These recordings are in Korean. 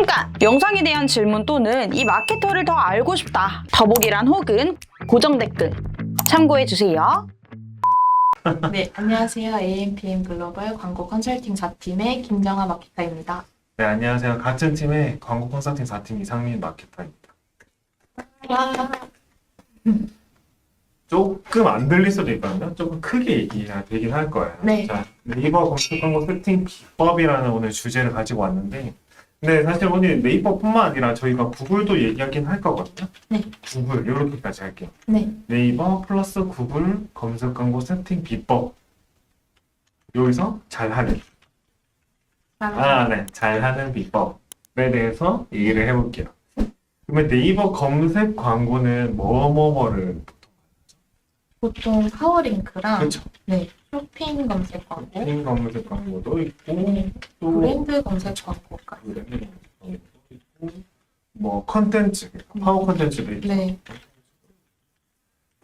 잠깐! 영상에 대한 질문 또는 이 마케터를 더 알고 싶다. 더보기란 혹은 고정 댓글 참고해주세요. 네, 안녕하세요. AMPM 글로벌 광고 컨설팅 4팀의 김정아 마케터입니다. 네, 안녕하세요. 같은 팀의 광고 컨설팅 4팀 이상민 마케터입니다. 조금 안 들릴 수도 있거든요. 조금 크게 얘기가 되긴 할 거예요. 네. 자, 네이버 검색 광고 세팅 비법이라는 오늘 주제를 가지고 왔는데, 근데 사실 오늘 네이버뿐만 아니라 저희가 구글도 얘기하긴 할 거거든요. 네. 구글 이렇게까지 할게요. 네, 네이버 플러스 구글 검색 광고 세팅 비법. 여기서 잘하는. 네. 잘하는 비법에 대해서 얘기를 해볼게요. 그러면 네이버 검색 광고는 뭐를 보통 파워링크랑 그렇죠. 네, 쇼핑 검색 광고, 쇼핑 검색 광고도 있고 네, 또 브랜드 검색 광고까지. 브랜드 광고도 있고 뭐 컨텐츠, 파워 컨텐츠도 있고 네,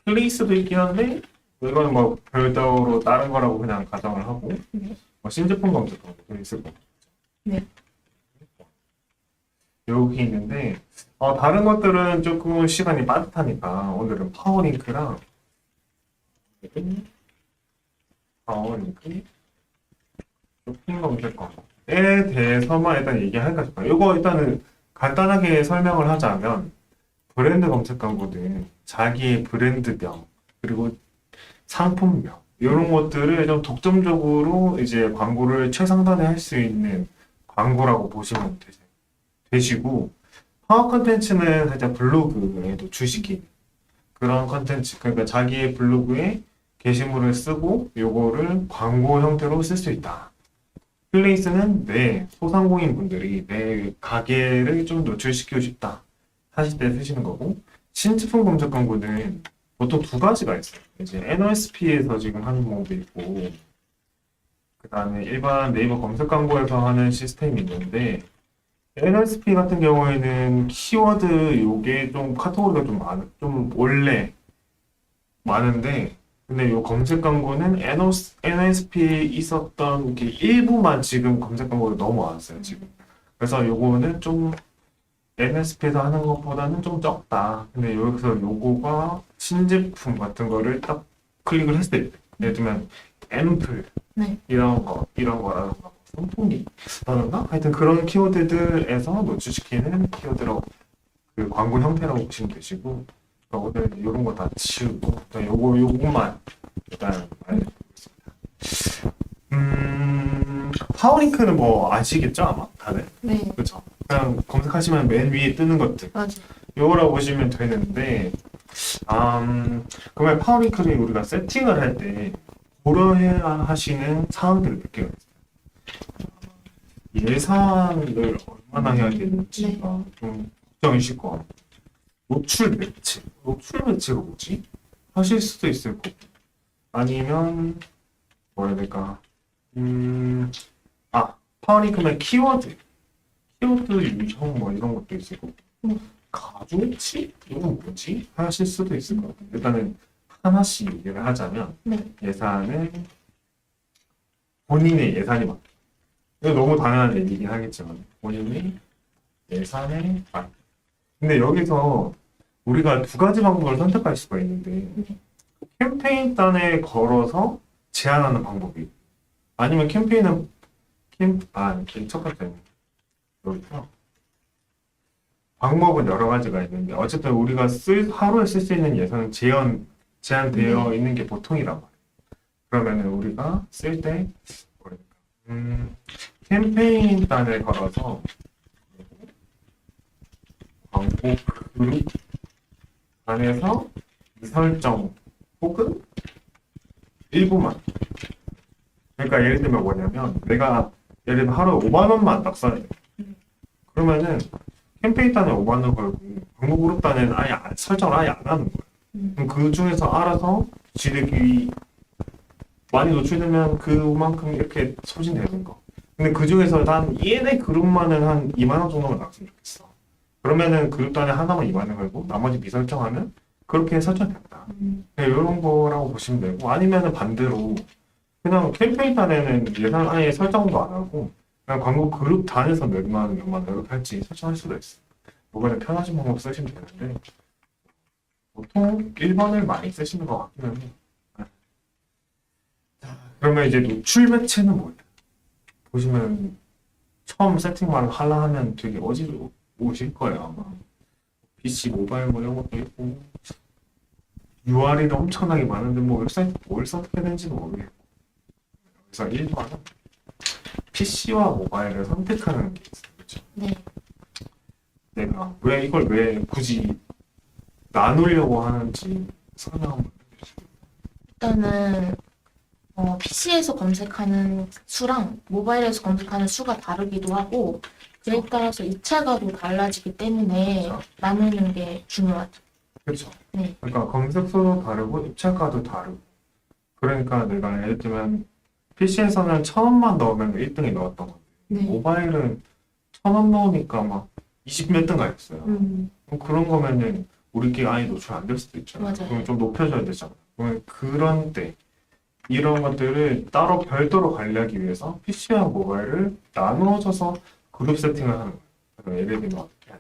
플레이스도 있긴 한데 이건 뭐 별도로 다른 거라고 그냥 가정을 하고 네. 뭐 신제품 검색 광고도 있을 거고 네. 여기 있는데 다른 것들은 조금 시간이 빠듯하니까 오늘은 파워링크랑 쇼핑 검색 광고에 대해서만 일단 얘기할까 싶어요. 이거 일단은 간단하게 설명을 하자면 브랜드 검색 광고는 자기의 브랜드명 그리고 상품명 이런 것들을 좀 독점적으로 이제 광고를 최상단에 할 수 있는 광고라고 보시면 되시고 파워 컨텐츠는 살짝 블로그에 노출시키는 그런 컨텐츠 그러니까 자기의 블로그에 게시물을 쓰고 요거를 광고 형태로 쓸 수 있다. 플레이스는 내 소상공인 분들이 내 가게를 좀 노출시키고 싶다 하실 때 쓰시는 거고 신제품 검색 광고는 보통 두 가지가 있어요. 이제 NOSP에서 지금 하는 방법이 있고 그 다음에 일반 네이버 검색 광고에서 하는 시스템이 있는데 NOSP 같은 경우에는 키워드 요게 좀 카테고리가 좀 원래 많은데 근데 요 검색 광고는 NOSP에 있었던 게 일부만 지금 검색 광고로 넘어왔어요, 지금. 그래서 요거는 좀 NOSP에서 하는 것보다는 좀 적다. 근데 여기서 요거가 신제품 같은 거를 딱 클릭을 했을 때, 예를 들면 앰플, 네. 이런 거라던가, 선풍기, 라던가 하여튼 그런 키워드들에서 노출시키는 키워드로 그 광고 형태라고 보시면 되시고, 오늘 이런 거 다 치우고 요것만 일단 알려드리겠습니다. 파워링크는 뭐 아시겠죠 아마 다들? 네, 그렇죠. 그냥 검색하시면 맨 위에 뜨는 것들 맞아요. 요거라고 보시면 되는데 그러면 파워링크를 우리가 세팅을 할 때 고려해야 하시는 사항들이 몇 개가 있어요. 예산을 얼마나 해야 되는지가 좀 걱정이실 것 같아요. 노출 매치가 뭐지? 하실 수도 있을 거고 아니면 뭐라 해야 될까 파워링크면 키워드 유형 뭐 이런 것도 있을 거고 가중 매치? 이건 뭐지? 하실 수도 있을 것 같아요. 일단은 하나씩 얘기를 하자면 네. 예산은 본인의 예산이 맞다. 이거 너무 당연한 얘기긴 하겠지만 본인의 예산에 맞다. 근데 여기서 우리가 두 가지 방법을 선택할 수가 있는데 캠페인단에 걸어서 제안하는 방법이 아니면 캠페인은 첫 번째는 여기서 방법은 여러 가지가 있는데 어쨌든 우리가 하루에 쓸 수 있는 예산은 제한되어 있는 게 보통이란 말이에요. 그러면은 우리가 쓸 때 캠페인단에 걸어서 광고 그룹 안에서 설정 혹은 일부만 그러니까 예를 들면 뭐냐면 내가 예를 들면 하루에 5만 원만 딱 써야 돼. 그러면은 캠페인단에 5만 원 걸고 광고 그룹단에는 설정을 아예 안 하는 거야. 그럼 그 중에서 알아서 지들끼리 많이 노출되면 그만큼 이렇게 소진되는 거. 근데 그 중에서 난 얘네 그룹만은 한 2만 원 정도만 나왔으면 좋겠어. 그러면은 그룹단에 하나만 2만 원 걸고 나머지 미설정하면 그렇게 설정된다. 이런 거라고 보시면 되고 아니면은 반대로 그냥 캠페인단에는 예산 아예 설정도 안 하고 그냥 광고 그룹 단에서 몇만 원 이렇게 할지 설정할 수도 있어. 이번에 편하신 방법 쓰시면 되는데 보통 1번을 많이 쓰시는 것 같기는 해. 자, 그러면 이제 노출 매체는 뭐예요? 보시면 처음 세팅만 하려 하면 되게 어지러우실 거예요. 아마. PC, 모바일 뭐 이런 것도 있고 URL이 엄청나게 많은데 뭐 웹사이트 뭘 선택해야 되는지는 모르겠고 그래서 1번은 PC와 모바일을 선택하는 게 있어요. 그렇죠? 네. 내가 왜 굳이 나누려고 하는지 설명 한번 해주세요. 일단은 PC에서 검색하는 수랑 모바일에서 검색하는 수가 다르기도 하고 그에 따라서 입찰가도 달라지기 때문에 그렇죠. 나누는 게 중요하죠. 그렇죠. 네. 그러니까 검색수도 다르고 입찰가도 다르고 그러니까 내가 예를 들면 PC에서는 1,000원만 넣으면 1등이 나왔던 건데 네. 모바일은 1,000원 넣으니까 막 20몇 등 가있어요. 그럼 그런 거면은 우리끼리 아예 노출 안 될 수도 있잖아요. 맞아요. 그럼 좀 높여줘야 되잖아요. 그러면 그런 때 이런 것들을 따로 별도로 관리하기 위해서 PC와 모바일을 나누어져서 그룹 세팅을 하는 거예요. 그래서 예를 들면 어떻게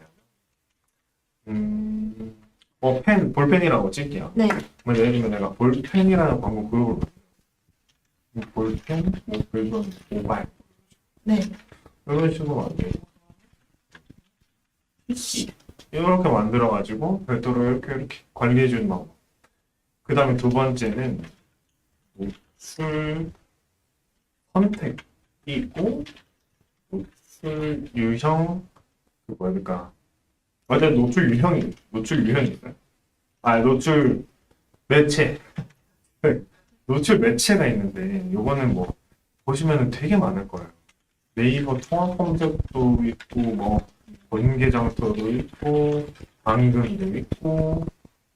하냐면 볼펜이라고 칠게요. 네. 그러면 예를 들면 내가 볼펜이라는 광고 그룹을 만들어요. 볼펜, 물건, 모바일 네. 이런 식으로 만들고 PC 이렇게 만들어가지고 별도로 이렇게 관리해주는 방법. 그 다음에 두 번째는 노출 선택이 있고 노출 유형 뭐랄까 맞아요. 노출 유형이 있어요. 아 노출 매체 노출 매체가 있는데 요거는 뭐 보시면은 되게 많을 거예요. 네이버 통합 검색도 있고 뭐 번개장터도 있고 당근도 있고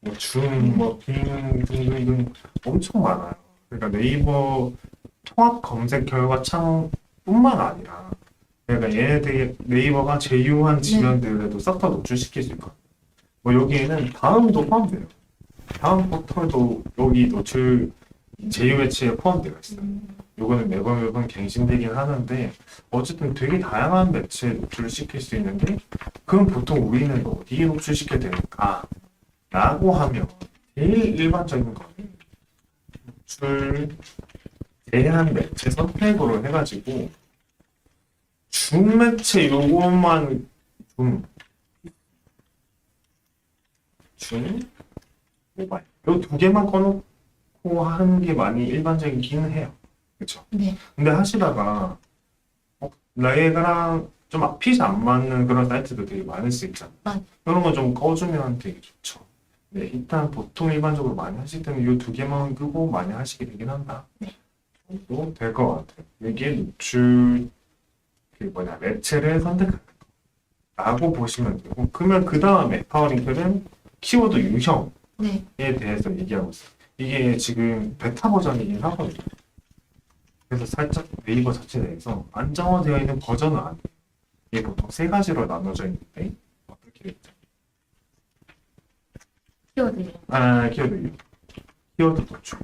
뭐 줌, 뭐 빙 등등등 엄청 많아요. 그러니까 네이버 통합 검색 결과창뿐만 아니라 그러니까 얘네들이 네이버가 제휴한 지면들에도 싹 다 노출시킬 수 있거든요. 뭐 여기에는 다음도 포함돼요. 다음 포털도 여기 노출 제휴 매체에 포함되어 있어요. 요거는 매번 갱신되긴 하는데 어쨌든 되게 다양한 매체에 노출을 시킬 수 있는데 그럼 보통 우리는 어디에 노출시켜야 되는가? 라고 하면 제일 일반적인 거는 노출 제한 매체 선택으로 해가지고 줌 매체 요것만 줌 모바일 요 두 개만 꺼놓고 하는 게 많이 일반적이긴 해요. 그렇죠? 네. 근데 하시다가 나에가랑 좀 핏이 안 맞는 그런 사이트도 되게 많을 수 있잖아요. 이런 거 좀 꺼주면 되게 좋죠. 네, 일단 보통 일반적으로 많이 하실 때는 이 두 개만 끄고 많이 하시게 되긴 한다. 네. 정도 될 것 같아요. 이게 노출 매체를 선택하는 거라고 보시면 되고 그러면 그 다음에 파워링크는 키워드 유형에 네. 대해서 얘기하고 있어요. 이게 지금 베타 버전이긴 하거든요. 그래서 살짝 네이버 자체 내에서 안정화되어 있는 버전은 아니에요. 이게 보통 세 가지로 나눠져 있는데 어떻게 됐죠? 키워드요. 키워드 노출.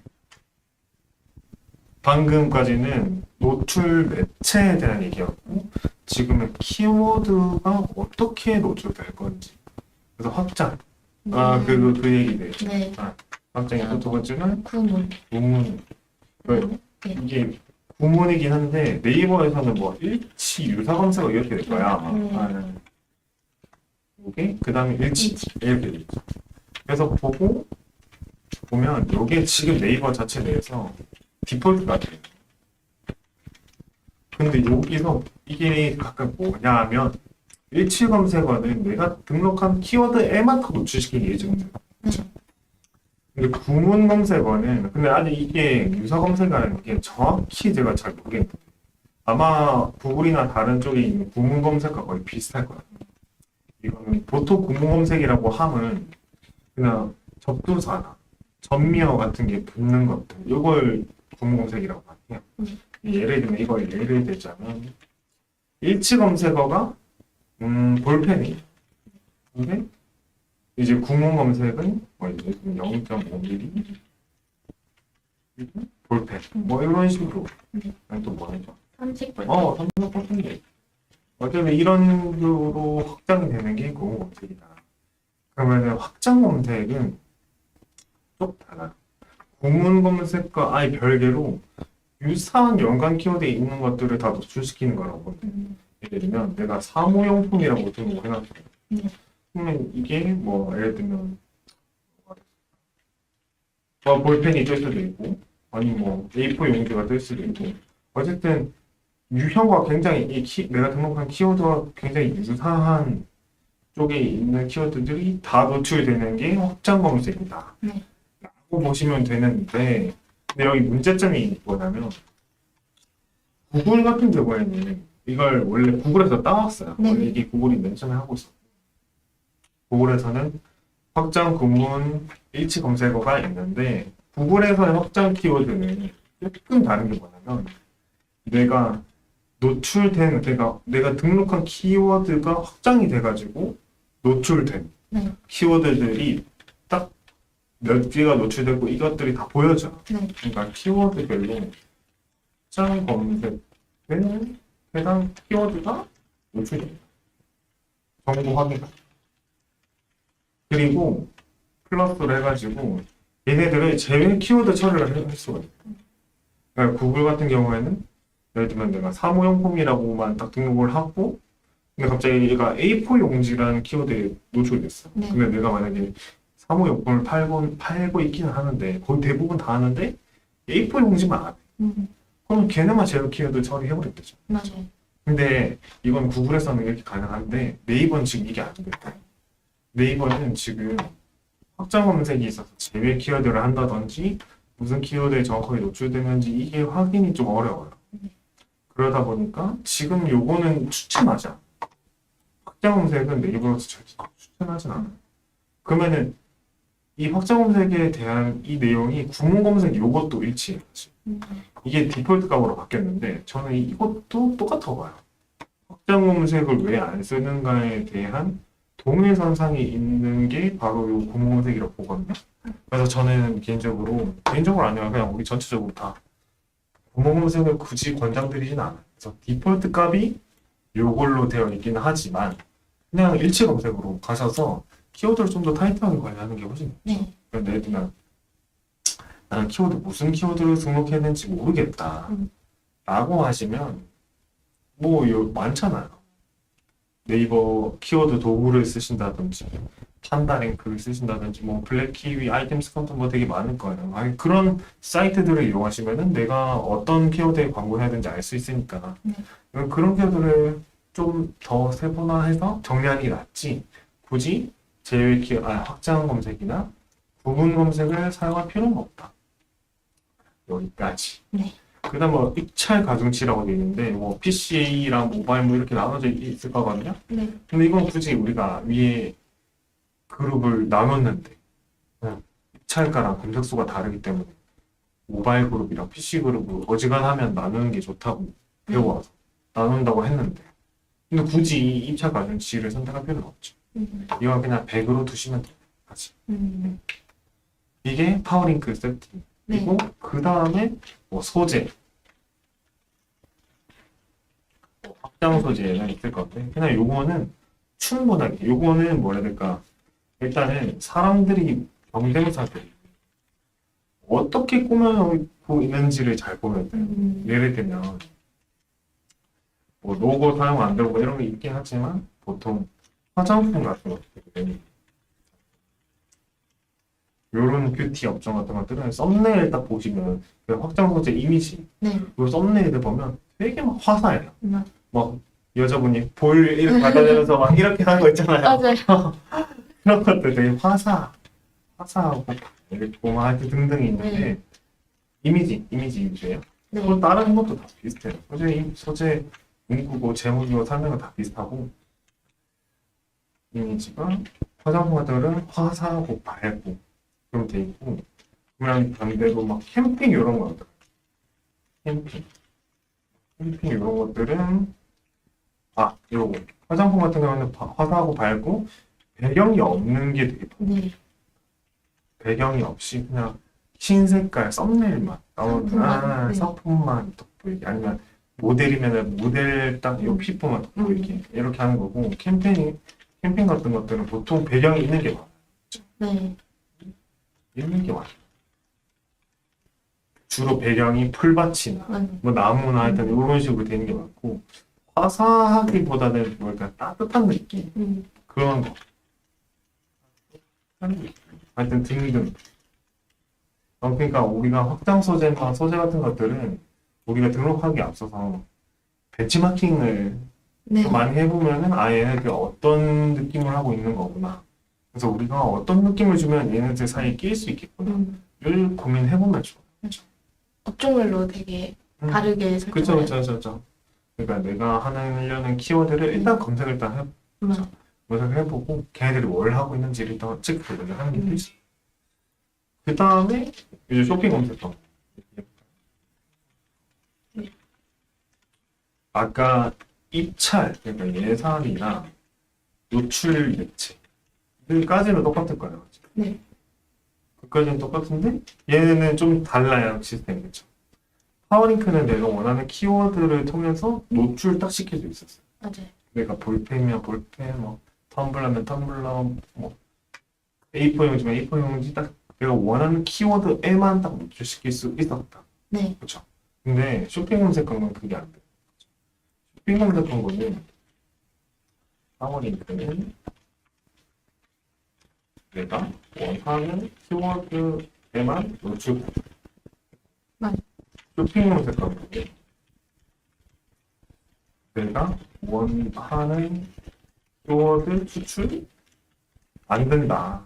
방금까지는 노출 매체에 대한 얘기였고 지금은 키워드가 어떻게 노출될 건지 그래서 확장. 그 얘기네요. 네. 확장이고 두 번째는 구문. 구문. 네. 이게 구문이긴 한데 네이버에서는 뭐 일치 유사 검색어 이렇게 될 거야 아마. 이게 그 다음에 일치 이렇게 돼 있죠. 그래서 보면 이게 지금 네이버 자체 내에서 디폴트가 돼요. 근데 여기서 이게 가끔 뭐냐 하면 일치 검색어는 내가 등록한 키워드에만 더 노출시키는 예정이에요. 근데 구문 검색어는 근데 아직 이게 유사 검색어라는 게 정확히 제가 잘 모르겠는데 아마 구글이나 다른 쪽에 있는 구문 검색과 거의 비슷할 거예요. 이거는 보통 구문 검색이라고 하면 그냥 접두사나 전미어 같은 게 붙는 것들 이걸 구문 검색이라고 해요. 예를 들면 이걸 예를 들자면 일치 검색어가 볼펜이에요. 근데 이제 구문 검색은 뭐 0.5mm 볼펜 뭐 이런 식으로 또 뭐죠? 30분. 30%. 어쩌면 이런 식으로 확장이 되는 게 고급 검색이다. 그러면은 확장 검색은 좀 달라요. 구문 검색과 아예 별개로 유사한 연관 키워드에 있는 것들을 다 노출시키는 거라고 보면 돼요. 예를 들면 내가 사무용품이라고 등록해놨어요. 그러면 이게 뭐 예를 들면 볼펜이 뜰 수도 있고 아니 뭐 A4 용지가 뜰 수도 있고 어쨌든 유형과 굉장히 내가 등록한 키워드와 굉장히 유사한 쪽에 있는 키워드들이 다 노출되는 게 확장 검색이다. 네. 라고 보시면 되는데 근데 여기 문제점이 뭐냐면 구글 같은 경우에는 이걸 원래 구글에서 따왔어요. 네. 원래 이게 구글이 맨 처음에 하고 있었고 구글에서는 확장 구문 일치 검색어가 있는데 구글에서의 확장 키워드는 조금 다른 게 뭐냐면 내가 노출된 내가 등록한 키워드가 확장이 돼가지고 노출된 네. 키워드들이 딱 몇 개가 노출되고 이것들이 다 보여져. 네. 그러니까 키워드별로 확장 검색에 해당 키워드가 노출됩니다. 정보 확인. 그리고 플러스로 해가지고 얘네들을 제외 키워드 처리를 할 수가 있어요. 그러니까 구글 같은 경우에는 예를 들면 내가 사무용품이라고만 딱 등록을 하고 근데 갑자기 얘가 A4 용지라는 키워드에 노출됐어. 네. 근데 내가 만약에 사무용품을 팔고 있기는 하는데 거의 대부분 다 하는데 A4 용지만 안 해. 그럼 걔네만 제외 키워드 처리해버렸겠죠. 맞아요. 근데 이건 구글에서는 이렇게 가능한데 네이버는 지금 이게 안 돼. 네이버는 지금 확장 검색이 있어서 제외 키워드를 한다든지 무슨 키워드에 정확하게 노출되는지 이게 확인이 좀 어려워요. 그러다 보니까 지금 요거는 추천하지 않아요. 확장 검색은 네이버로서 절대 추천하진 않아요. 그러면은 이 확장 검색에 대한 이 내용이 구문 검색 요것도 일치해요. 이게 디폴트 값으로 바뀌었는데 저는 이것도 똑같다고 봐요. 확장 검색을 왜 안 쓰는가에 대한 동일선상이 있는 게 바로 요 구문 검색이라고 보거든요. 그래서 저는 개인적으로 아니라 그냥 우리 전체적으로 다 구문 검색을 굳이 권장드리진 않아요. 그래서 디폴트 값이 요걸로 되어 있기는 하지만 그냥 일치 검색으로 가셔서 키워드를 좀 더 타이트하게 관리하는 게 훨씬 좋죠. 네. 그런데 예를 들면 나는 키워드 무슨 키워드를 등록해야 되는지 모르겠다 라고 하시면 뭐 많잖아요. 네이버 키워드 도구를 쓰신다든지 판다랭크를 쓰신다든지 뭐 블랙키위, 아이템 스카우트 뭐 되게 많을 거예요. 아니, 그런 사이트들을 이용하시면은 내가 어떤 키워드에 광고를 해야 되는지 알 수 있으니까 그런 키워드를 좀 더 세분화해서 정리하는 게 낫지 굳이 확장 검색이나 구문 검색을 사용할 필요는 없다. 여기까지. 네. 그 다음 뭐 입찰 가중치라고 되어 있는데 뭐 PC랑 모바일 뭐 이렇게 나눠져 있을 거거든요. 네. 근데 이건 굳이 우리가 위에 그룹을 나눴는데 입찰가랑 검색수가 다르기 때문에 모바일 그룹이랑 PC 그룹을 어지간하면 나누는 게 좋다고 배워와서 나눈다고 했는데 근데 굳이 입찰 가중치를 선택할 필요는 없죠. 이건 그냥 100으로 두시면 돼요. 같이. 이게 파워링크 세트. 네. 그리고 그 다음에 뭐 소재, 확장 소재가 있을 건데 그냥 요거는 충분하게 요거는 뭐라 해야 될까 일단은 사람들이 경쟁사들이 어떻게 꾸며놓고 있는지를 잘 보면 돼요. 예를 들면 뭐 로고 사용 안 되고 이런 게 있긴 하지만 보통 화장품 같은 것들이 요런 뷰티 업종 같은 것들은 썸네일 딱 보시면 그 확장 소재 이미지 네. 요 썸네일을 보면 되게 막 화사해요. 네. 막 여자분이 볼 이렇게 갖다 대면서 막 이렇게 하는 거 있잖아요. 맞아요. 그런 것들 되게 화사하고 이렇게 막 이렇게 등등이 있는데 이미지 유주예요. 네. 또 다른 것도 다 비슷해요. 소재 문구고 제목이고 설명은 다 비슷하고 이미지가 화장품 같은 화사하고 밝고 그럼 돼 있고 그냥 반대로 막 캠핑 이런 거 캠핑 이런 것들은 요거 화장품 같은 경우는 화사하고 밝고 배경이 없는 게 되게 네. 배경이 없이 그냥 흰 색깔 썸네일만 나오는 상품만, 네. 상품만 돋보이게 아니면 모델이면은 모델 딱 요 피부만 딱 이렇게 하는 거고 캠페인 같은 것들은 보통 배경이 있는 게 많아요. 네. 있는 게 많아요. 주로 배경이 풀밭이나 맞아요. 뭐 나무나 하여튼 이런 식으로 되는 게 많고 화사하기보다는 뭐랄까 따뜻한 느낌 그런 거 하여튼 등등 그러니까 우리가 확장 소재나 소재 같은 것들은 우리가 등록하기에 앞서서 벤치마킹을 네. 좀 많이 해보면은 얘네들이 어떤 느낌을 하고 있는 거구나 그래서 우리가 어떤 느낌을 주면 얘네들 사이에 낄 수 있겠구나 를 고민해보면 좋아요. 업종별로 되게 다르게 설정을 그쵸, 해요. 그쵸, 그쵸. 그러니까 내가 하려는 키워드를 일단 검색을 일단 검색을 해보고 걔네들이 뭘 하고 있는지를 일단 체크를 하는 게 필수. 그 다음에 이제 쇼핑 검색어. 아까 입찰, 그러니까 예산이나 노출 매체까지는 똑같을 거예요. 네. 그까지는 똑같은데 얘는 좀 달라요 시스템이죠. 파워링크는 내가 원하는 키워드를 통해서 노출 딱 시킬 수 있었어요. 맞아요. 내가 볼펜이면 볼펜, 뭐 텀블러면 텀블러, 뭐 A4 용지면 A4 용지 딱 내가 원하는 키워드에만 딱 노출시킬 수 있었다. 네. 그렇죠. 근데 쇼핑 검색 광고는 그게 안 돼. 쇼핑 검색 광고는 파워링크는 내가 원하는 키워드에만 노출. 맞아요. 쇼핑 검색 광고는 내가 원하는 키워드 추출 안 된다.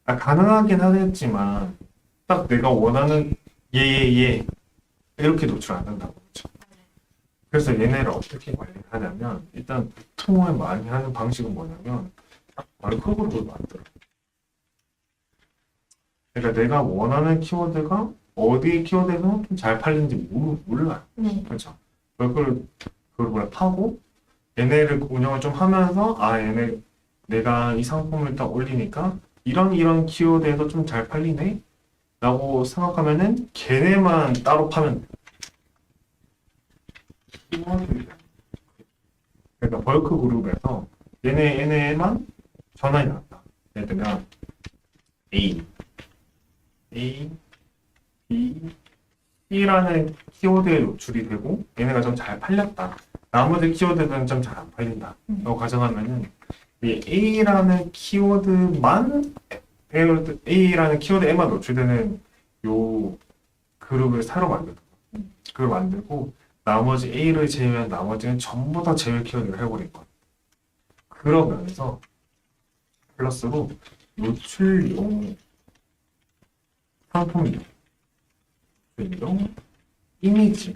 가능하긴 하겠지만 딱 내가 원하는 예 이렇게 노출 안 된다고 그렇죠. 그래서 얘네를 어떻게 관리를 하냐면 일단 보통을 많이 하는 방식은 뭐냐면 딱 벌크그룹을 만들어. 그러니까 내가 원하는 키워드가 어디 키워드에서 좀 잘 팔리는지 몰라요. 네. 그렇죠. 그걸 파고 얘네를 운영을 좀 하면서 얘네 내가 이 상품을 딱 올리니까 이런 키워드에서 좀 잘 팔리네 라고 생각하면은 걔네만 따로 파면 돼. 그러니까 벌크 그룹에서 얘네만 전환이 났다. 예를 들면 A, B, C라는 키워드에 노출이 되고 얘네가 좀 잘 팔렸다. 나머지 키워드는 좀 잘 안 팔린다. 라고 가정하면은 이 A라는 키워드에만 노출되는 요 그룹을 새로 만들고 나머지 A를 제외한 나머지는 전부 다 제외 키워드를 해버린 거야. 그러면서 플러스로 노출용 상품용 이미지를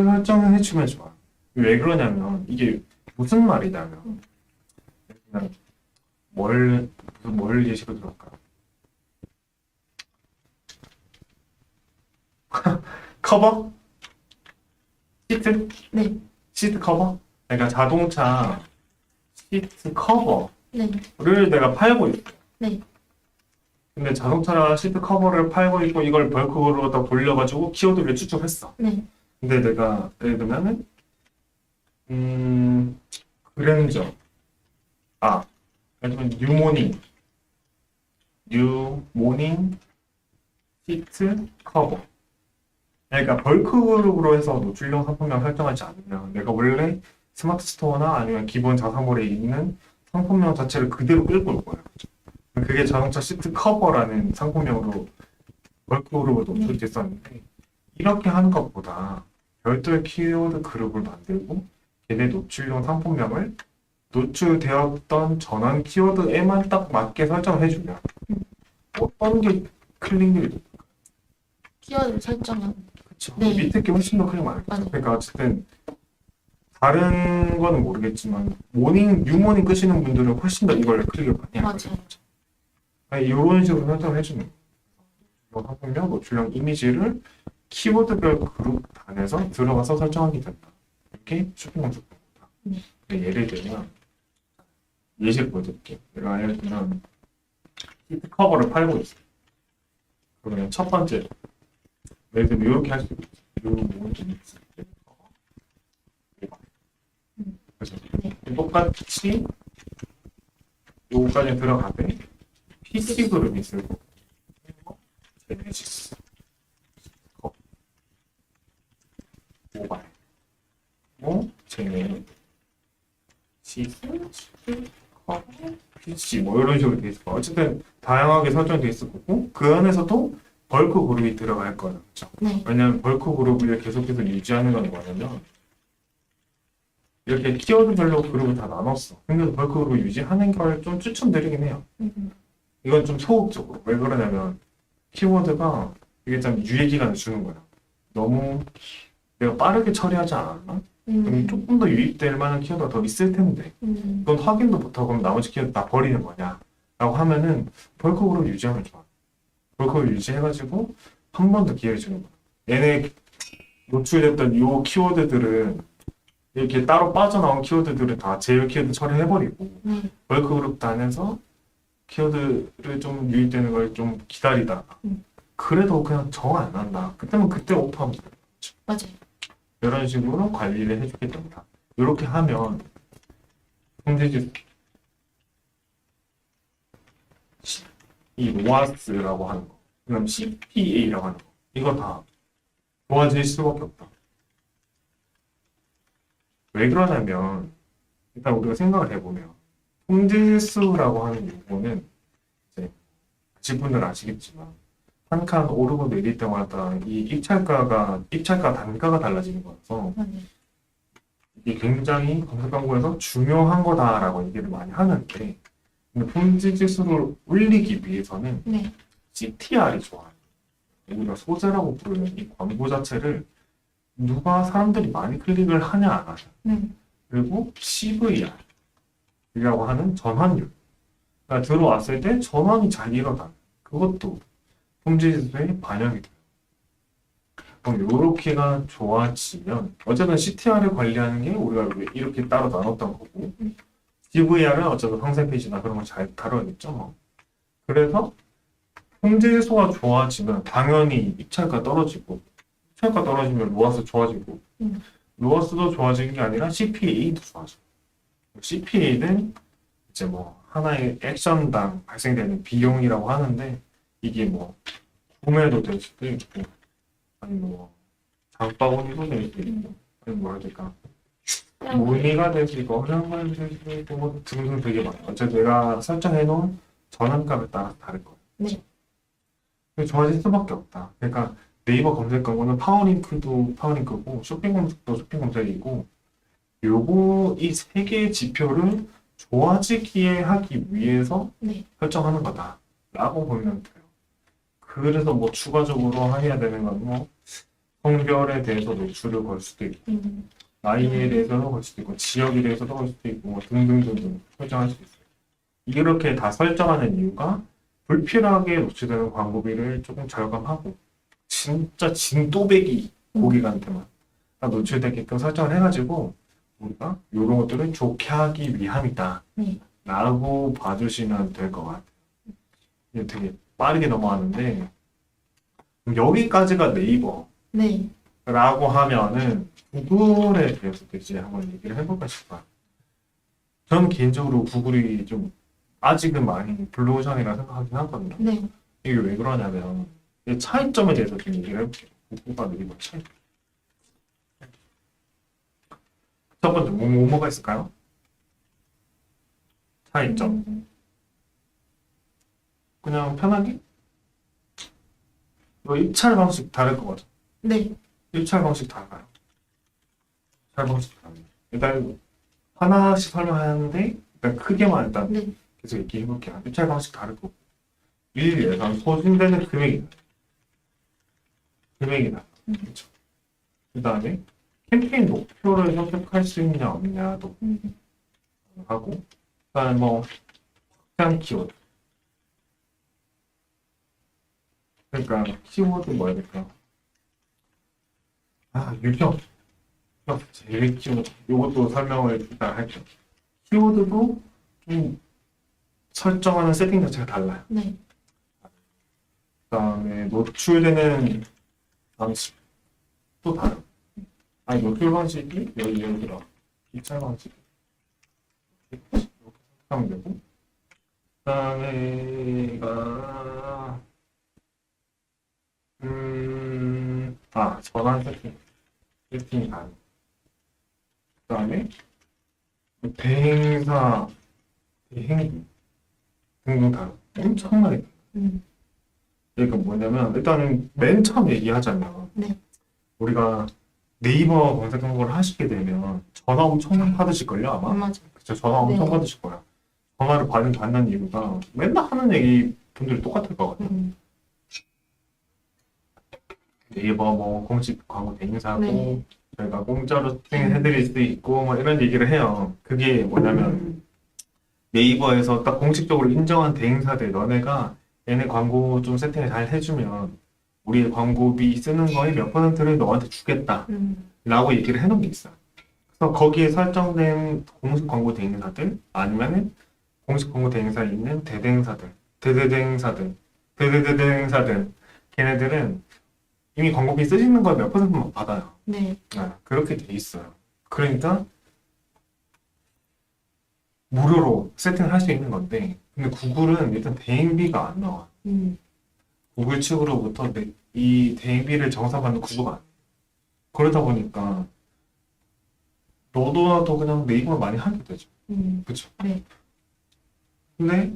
설정을 해주면 좋아. 왜 그러냐면 이게 무슨 말이냐면 그냥 뭘 예시로 들어볼까요? 커버? 시트? 네. 시트 커버? 그러니까 자동차 시트 커버를 네. 내가 팔고 있어. 네. 근데 자동차 시트 커버를 팔고 있고 이걸 벌크로 다 돌려가지고 키워드를 추출했어. 네. 근데 내가 예를 들면은 그랜저 예를 들면 뉴모닝 시트 커버. 그러니까 벌크 그룹으로 해서 노출용 상품명 설정하지 않으면 내가 원래 스마트 스토어나 아니면 기본 자사몰에 있는 상품명 자체를 그대로 끌고 올 거예요. 그게 자동차 시트 커버라는 상품명으로 벌크 그룹으로 노출됐었는데 이렇게 하는 것보다 별도의 키워드 그룹을 만들고 걔네 노출용 상품명을 노출되었던 전원 키워드에만 딱 맞게 설정을 해주면 어떤 게 클릭률이 높을까요? 키워드 설정은 그쵸. 네. 밑에 게 훨씬 더 클릭 많겠죠. 맞아요. 그러니까 어쨌든 다른 거는 모르겠지만 뉴모닝 끄시는 분들은 훨씬 더 이걸 클릭을 많이 하거든요. 맞아요. 이런 식으로 설정을 해주는 거예요. 상품명, 노출형 이미지를 키워드별 그룹 안에서 들어가서 설정하게 된다. 이렇게 쇼핑 검색입니다. 예를 들면 예시를 보여드릴게요. 내가 예를 들면 시트 커버를 팔고 있어요. 그러면 첫 번째 예를 들면 이렇게 할 수 있어요. 똑같이 요거까지 들어가되 PC 그룹이 있을 거고 제네시스 모바일 제네시스 PC 뭐 이런 식으로 돼 있을 거고 어쨌든 다양하게 설정돼 있을 거고 그 안에서도 벌크 그룹이 들어갈 거예요. 그렇죠? 네. 왜냐하면 벌크 그룹을 계속해서 유지하는 건 뭐냐면 이렇게 키워드별로 그룹을 다 나눴어. 근데 벌크 그룹을 유지하는 걸 좀 추천드리긴 해요. 이건 좀 소극적으로. 왜 그러냐면 키워드가 이게 좀 유예 기간을 주는 거야. 너무 내가 빠르게 처리하지 않았나? 그럼 조금 더 유입될 만한 키워드가 더 있을 텐데 이건 확인도 못하고 그럼 나머지 키워드 다 버리는 거냐? 라고 하면은 벌크 그룹 유지하면 좋아. 벌크 그룹 유지해가지고 한 번 더 기회를 주는 거야. 얘네 노출됐던 요 키워드들은 이렇게 따로 빠져나온 키워드들은 다 제휴 키워드 처리해버리고 벌크 그룹 단에서 키워드를 좀 유입되는 걸 좀 기다리다가 그래도 그냥 정 안 난다. 그때면 그때 오프하면 돼. 맞아요. 이런 식으로 관리를 해주게 됩니다. 이렇게 하면 홈페이지 이 로아스라고 하는 거, 그다음 CPA라고 하는 거 이거 다 좋아질 수밖에 없다. 왜 그러냐면 일단 우리가 생각을 해보면 품질수라고 하는 요거는 이제 아시분들 아시겠지만 한 칸 오르고 내릴 때마다 이 입찰가 단가가 달라지는 거라서 맞아요. 이게 굉장히 검색 광고에서 중요한 거다라고 얘기를 많이 하는데 근데 품질 지수를 올리기 위해서는 네. CTR이 좋아요. 우리가 소재라고 부르는 이 광고 자체를 누가 사람들이 많이 클릭을 하냐 안 하냐 그리고 CVR이라고 하는 전환율 그러니까 들어왔을 때 전환이 잘 일어나는 그것도 품질 지수에 반영이 돼요. 그럼 요렇게가 좋아지면 어쨌든 CTR을 관리하는 게 우리가 이렇게 따로 나눴던 거고 CVR은 어쨌든 상세 페이지나 그런 걸 잘 다뤄야겠죠. 뭐. 그래서 품질 지수가 좋아지면 당연히 입찰가 떨어지고 입찰가 떨어지면 로아스 좋아지고 로아스도 좋아지는 게 아니라 CPA도 좋아져. CPA는 이제 뭐 하나의 액션당 발생되는 비용이라고 하는데 이게 뭐 구매도 될 수도 있고 아니 뭐 장바구니도 될 수도 있고 아니 뭐라 해야 될까 문의가 될 수 있고 어려운 될 수도 있고 뭐 등등 되게 많아요. 어차피 내가 설정해 놓은 전환값에 따라서 다를 거예요. 네. 좋아질 수밖에 없다. 그러니까 네이버 검색 광고는 파워링크도 파워링크고 쇼핑 검색도 쇼핑 검색이고 요거 이 세 개의 지표를 좋아지게 하기 위해서 네. 설정하는 거다 라고 보면 돼요. 그래서 뭐 추가적으로 해야 되는 건 뭐 성별에 대해서 노출을 걸 수도 있고 나이에 대해서도 걸 수도 있고 지역에 대해서도 걸 수도 있고 뭐 등등등등 설정할 수 있어요. 이렇게 다 설정하는 이유가 불필요하게 노출되는 광고비를 조금 절감하고 진짜 진또배기 고객한테만 노출되게끔 설정을 해가지고 우리가 이런 것들을 좋게 하기 위함이다 라고 봐주시면 될 것 같아요. 이게 되게 빠르게 넘어가는데 여기까지가 네이버 네. 라고 하면은 구글에 대해서도 이제 한번 얘기를 해볼까 싶어요. 저는 개인적으로 구글이 좀 아직은 많이 블루오션이라 생각하긴 하거든요. 네. 이게 왜 그러냐면 이 차이점에 대해서 좀 얘기를 해볼게요. 구글과 네이버 차이. 첫 번째 뭐가 있을까요? 차이점. 그냥 편하게 입찰 방식 다를 거거든. 네. 입찰 방식 달라요. 입찰 방식 달라요. 일단 하나씩 설명하는데 일단 크게만 일단 네. 계속 얘기해볼게요. 입찰 방식 다를 거고 일 예산 소진되는 금액이 달라요. 그렇죠. 그 다음에 캠페인 목표를 선택할 수 있냐 없냐도 하고 그 다음에 뭐 확장 키워드 그러니까 키워드 뭐 해야 될까? 유형 제일 키워드 이것도 설명을 일단 할게요. 키워드도 좀 설정하는 세팅 자체가 달라요. 네. 그 다음에 노출되는 방식도 다르고 아니 노출 방식이 예를 들어 입찰 방식 하면 되고 그다음에가 전환 세팅이 가능. 그다음에 대행사, 대행기 등등 다 엄청나게. 그러니까 뭐냐면 일단은 맨 처음 얘기하자면 네. 우리가 네이버 검색 광고를 하시게 되면 전화 엄청 받으실걸요 아마? 맞아. 그쵸, 전화 엄청 네. 받으실 거야. 전화를 받는 이유가 맨날 하는 얘기 분들이 똑같을 것 같아요. 네이버 뭐 공식 광고 대행사고 네. 저희가 공짜로 세팅해드릴 수도 있고 뭐 이런 얘기를 해요. 그게 뭐냐면 네이버에서 딱 공식적으로 인정한 대행사들 너네가 얘네 광고 좀 세팅을 잘 해주면 우리 광고비 쓰는 거의 몇 %를 너한테 주겠다 라고 얘기를 해놓은 게 있어요. 그래서 거기에 설정된 공식 광고 대행사들 아니면 공식 광고 대행사에 있는 대대행사들 대대대행사들 걔네들은 이미 광고비 쓰시는 걸 몇 %만 받아요. 네. 그렇게 돼 있어요. 그러니까 무료로 세팅을 할 수 있는 건데 근데 구글은 일단 대행비가 안 나와. 구글 측으로부터 이 대행비를 정산받는 구조가 안 돼. 그러다 보니까 너도 나도 그냥 네이버를 많이 하게 되죠. 그쵸? 네. 근데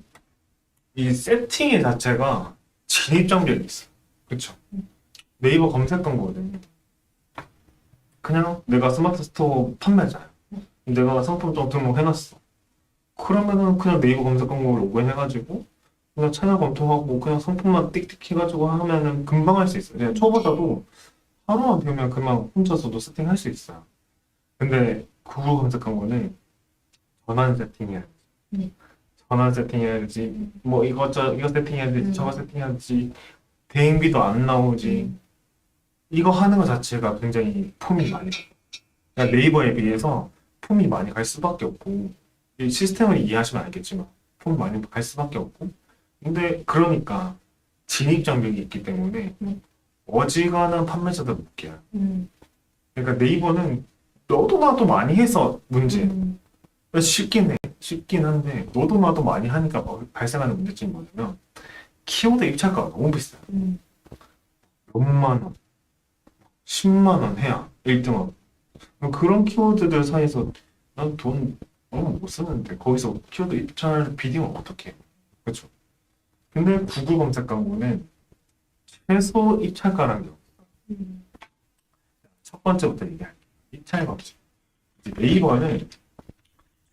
이 세팅의 자체가 진입장벽이 있어. 그쵸? 네이버 검색 광고는 그냥 내가 스마트 스토어 판매자야. 내가 상품점 등록해놨어. 그러면은 그냥 네이버 검색 광고 로그인 해가지고 그냥 채널 검토하고 그냥 상품만 띡띡 해가지고 하면은 금방 할 수 있어요. 그냥 초보자도 하루만 배우면 그만 혼자서도 세팅할 수 있어요. 근데 구글 검색 광고는 전환 세팅해야 지 네. 전환 세팅해야지. 뭐 이거 세팅해야 되지. 음. 저거 세팅해야지. 대행비도 안 나오지. 이거 하는 것 자체가 굉장히 폼이 많이 가요. 그러니까 네이버에 비해서 폼이 많이 갈 수밖에 없고 이 시스템을 이해하시면 알겠지만 폼이 많이 갈 수밖에 없고 근데 그러니까 진입장벽이 있기 때문에 어지간한 판매자들 못 깨요. 그러니까 네이버는 너도 나도 많이 해서 문제. 쉽긴 해. 쉽긴 한데 너도 나도 많이 하니까 발생하는 문제점이 뭐냐면 키워드 입찰가가 너무 비싸요. 몇만 원, 10만 원 해야 1등하고 그런 키워드들 사이에서 난 돈 너무 못 쓰는데 거기서 키워드 입찰 비딩을 어떻게 해? 그렇죠? 근데 구글 검색 광고는 최소 입찰가라는 게 없어요. 첫 번째부터 얘기할게요. 입찰 방식. 네이버는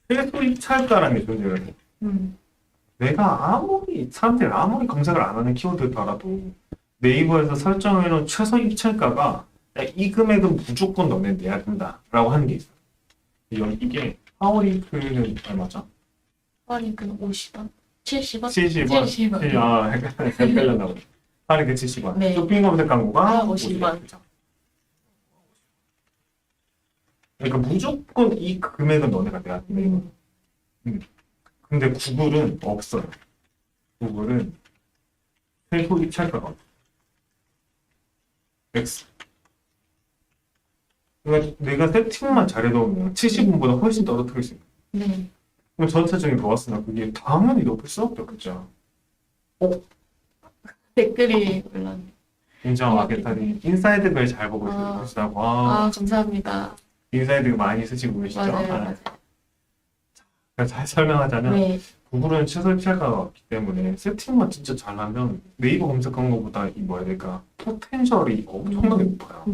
최소 입찰가라는 게 존재를 해. 내가 사람들이 아무리 검색을 안 하는 키워드더라도 네이버에서 설정해놓은 최소 입찰가가 야, 이 금액은 무조건 너네 내야 된다라고 하는 게 있어요. 이게 하워링크는 얼마죠? 하워링크는 50원? 70원? 70원? 70원. 헷갈렸나 보네. 하워링크 70원. 네. 쇼핑 검색 광고가 50원. 그러니까 무조건 이 금액은 너네가 내야 돼. 근데 구글은 없어요. 구글은 최소 입찰가가 없어요. X. 그러니까 내가 세팅만 잘해놓으면 70원보다 훨씬 떨어뜨릴 수 있는. 네. 그럼 전체적인 로아스나 그게 당연히 높을 수밖에 없겠죠. 댓글이 올랐네. 인정 마케터님 인사이드 글 잘 보고 계시다고. 감사합니다. 인사이드 많이 쓰시고 계시죠? 맞아요. 잘 설명하자면 네. 구글은 최소 입찰가가 없기 때문에 세팅만 진짜 잘하면 네이버 검색한 것보다 이 뭐야 내가 포텐셜이 엄청나게 높아요.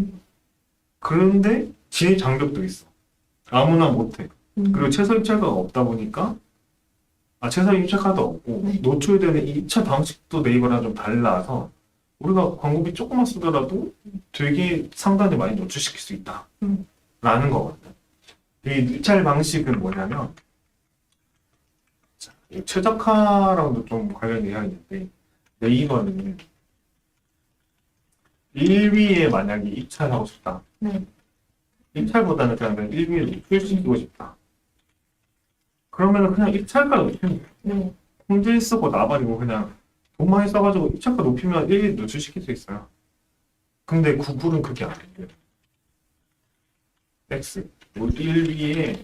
그런데 진입 장벽도 있어. 아무나 못해. 그리고 최소 입찰가가 없다 보니까 최소 입찰가도 없고 네. 노출되는 이 입찰 방식도 네이버랑 좀 달라서 우리가 광고비 조금만 쓰더라도 되게 상단에 많이 노출시킬 수 있다 라는 거거든요. 이 입찰 방식은 뭐냐면 이 최적화랑도 좀 관련 내용이 있는데 네이버는 1위에 만약에 입찰하고 싶다. 네. 입찰보다는 그냥 1위에 노출시키고 싶다. 그러면은 그냥 입찰가 높이면 돼요. 네. 품질 쓰고 나발이고 그냥 돈 많이 써가지고 입찰가 높이면 1위 노출시킬 수 있어요. 근데 구글은 그게 안 돼요. X 1위에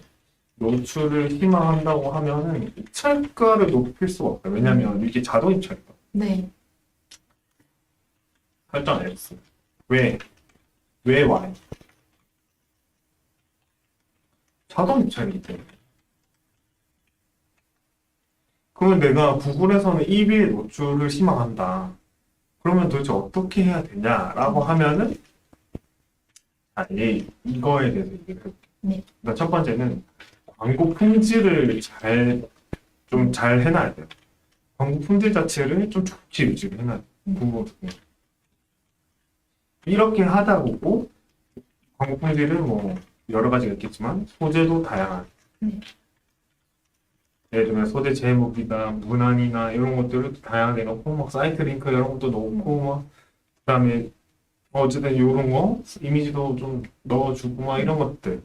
노출을 희망한다고 하면은 입찰가를 높일 수가 없다. 왜냐면 이게 자동 입찰이다. 네. 설정 안 했어. 왜? 왜 Y? 자동 입찰이기 때문에. 그러면 내가 구글에서는 1위의 노출을 희망한다. 그러면 도대체 어떻게 해야 되냐라고 하면은 이거에 대해서 얘기를 해볼게. 네. 그러니까 첫 번째는 광고 품질을 좀 잘 해놔야 돼요. 광고 품질 자체를 좀 좋게 유지를 해놔야 돼요. 구글 이렇게 하다 보고 광고 품질은 뭐 여러 가지가 있겠지만 소재도 다양한. 예를 들면 소재 제목이나 문안이나 이런 것들을 다양하게 넣고 막 사이트 링크 이런 것도 넣고 막 그다음에 어쨌든 이런 거 이미지도 좀 넣어주고 막 이런 것들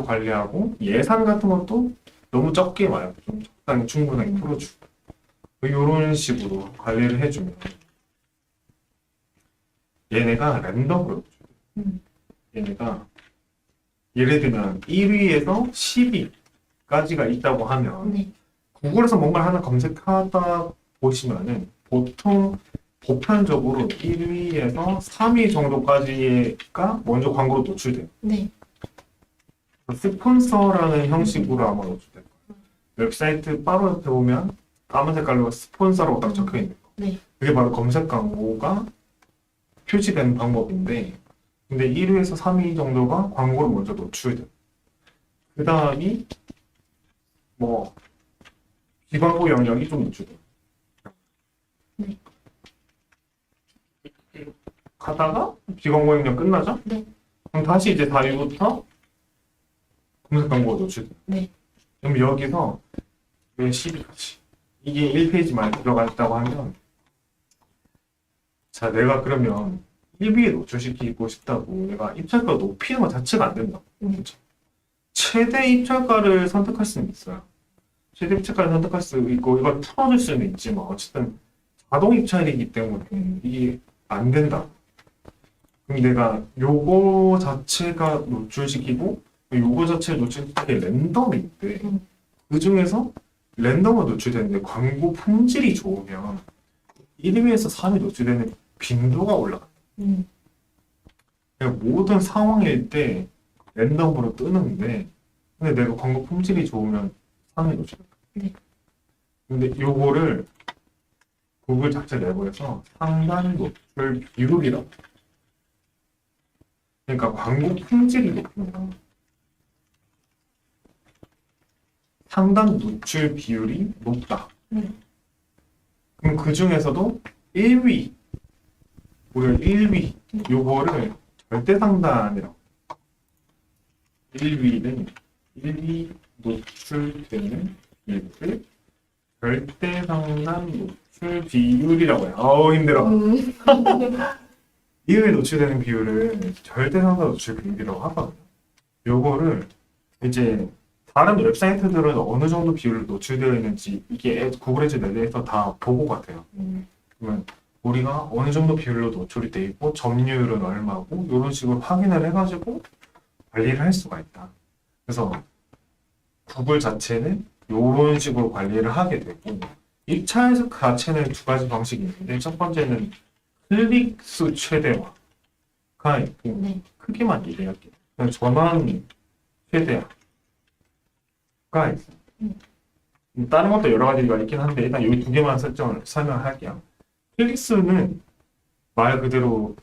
관리하고 예산 같은 것도 너무 적게 말고 좀 적당히 충분하게 풀어주고 이런 식으로 관리를 해주면 얘네가 랜덤으로 얘네가 예를 들면 1위에서 10위까지가 있다고 하면 네. 구글에서 뭔가 하나 검색하다 보시면은 보통 보편적으로 1위에서 3위 정도까지가 먼저 광고로 노출돼요. 네. 스폰서라는 형식으로 아마 노출될 거예요. 웹사이트 바로 옆에 보면 까만 색깔로 스폰서라고 딱 적혀 있는 거. 네. 그게 바로 검색 광고가 표시되는 방법인데, 근데 1위에서 3위 정도가 광고로 먼저 노출돼요. 그 다음이 뭐 비광고 영역이 좀 노출돼요. 네. 가다가 비광고 영역 끝나죠? 네. 그럼 다시 이제 4위부터 검색 광고가 노출돼요. 네. 그럼 여기서 왜 10위까지 이게 1페이지만 들어가 있다고 하면 자 내가 그러면 1위에 노출시키고 싶다고 내가 입찰가 높이는 것 자체가 안 된다. 그렇죠? 최대 입찰가를 선택할 수는 있어요. 최대 입찰가를 선택할 수 있고 이걸 풀어줄 수는 있지만 어쨌든 자동 입찰이기 때문에 이게 안 된다. 그럼 내가 요거 자체가 노출시키고 요거 자체를 노출시키는 게 랜덤이 있대. 그 중에서 랜덤으로 노출되는데 광고 품질이 좋으면 1위에서 3위 노출되는 빈도가 올라가. 그러니까 모든 상황일 때 랜덤으로 뜨는데 근데 내가 광고 품질이 좋으면 3위 노출. 네. 근데 요거를 구글 자체 내부에서 상단 노출 비율이라고. 그러니까 광고 품질이 높으면 상단 노출 비율이 높다. 그럼 그 중에서도 1위, 우리가 1위, 요거를 절대 상단이라고. 1위는 1위 노출되는 비율을 절대 상단 노출 비율이라고 해요. 어우, 힘들어. 1위에 노출되는 비율을 절대 상단 노출 비율이라고 하거든요. 요거를 이제 다른 웹사이트들은 어느 정도 비율로 노출되어 있는지 이게 구글 에즈 내에서 다 보고가 돼요. 그러면 우리가 어느 정도 비율로 노출이 돼 있고 점유율은 얼마고 이런 식으로 확인을 해가지고 관리를 할 수가 있다. 그래서 구글 자체는 이런 식으로 관리를 하게 되고 입찰 자체는 두 가지 방식이 있는데 첫 번째는 클릭 수 최대화가 있고 네. 크게만 얘기할게요. 그냥 전환 최대화 가 있어요. 다른 것도 여러 가지가 있긴 한데 일단 여기 두 개만 설명할게요. 클릭수는 말 그대로